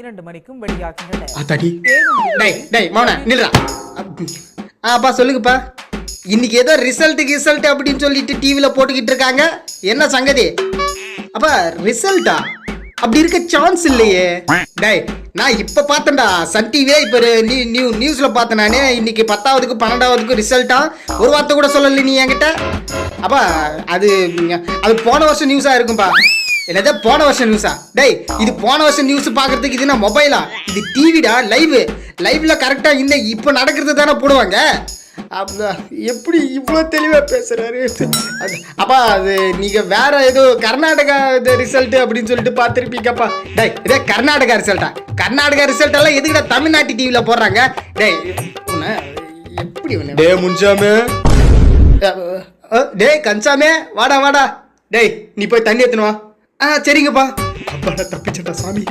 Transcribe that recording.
12 மணிக்கும் வெளியாகின்றன. அப்பா சொல்லுங்கப்பா. இன்னைக்கு ஏதோ ரிசல்ட் அப்படின்னு சொல்லிட்டு டிவியில போட்டுக்கிட்டு இருக்காங்க. என்ன சங்கதி? அப்பா ரிசல்ட்டா? அப்படி இருக்க சான்ஸ் இல்லையே. டேய் நான் இப்ப பார்த்தேன்டா சன் டிவியே இப்ப நியூஸ்ல பார்த்தேன் நானே. இன்னைக்கு 10வது 12வது ரிசல்ட்டா? ஒரு வார்த்தை கூட சொல்லல நீ என்கிட்ட. அப்பா அது போன வருஷம் நியூஸா இருக்கும்பா. என்னதா போன வருஷம் நியூஸா? டேய் இது போன வருஷம் நியூஸ் பாக்குறதுக்கு இது நான் மொபைலா? இது டிவிடா. லைவ்ல கரெக்டா இந்த இப்ப நடக்கிறது தானே போடுவாங்க. எப்படி இவ்வளோ தெளிவாக பேசுறாரு? அப்பா அது நீங்க வேற ஏதோ கர்நாடகா ரிசல்ட் அப்படின்னு சொல்லிட்டு பார்த்துருப்பீங்கப்பா. டேய் இதே கர்நாடகா ரிசல்ட்டா? கர்நாடகா ரிசல்ட் எல்லாம் எதுக்குடா தமிழ்நாட்டு டிவியில் போடுறாங்க? டேய் எப்படி டே முன்சாமே, டேய் கன்சாமே வாடா. டேய் நீ போய் தண்ணி எடுத்துனுவா. சரிங்கப்பா. அப்பா தப்பிச்சட்டா சாமி.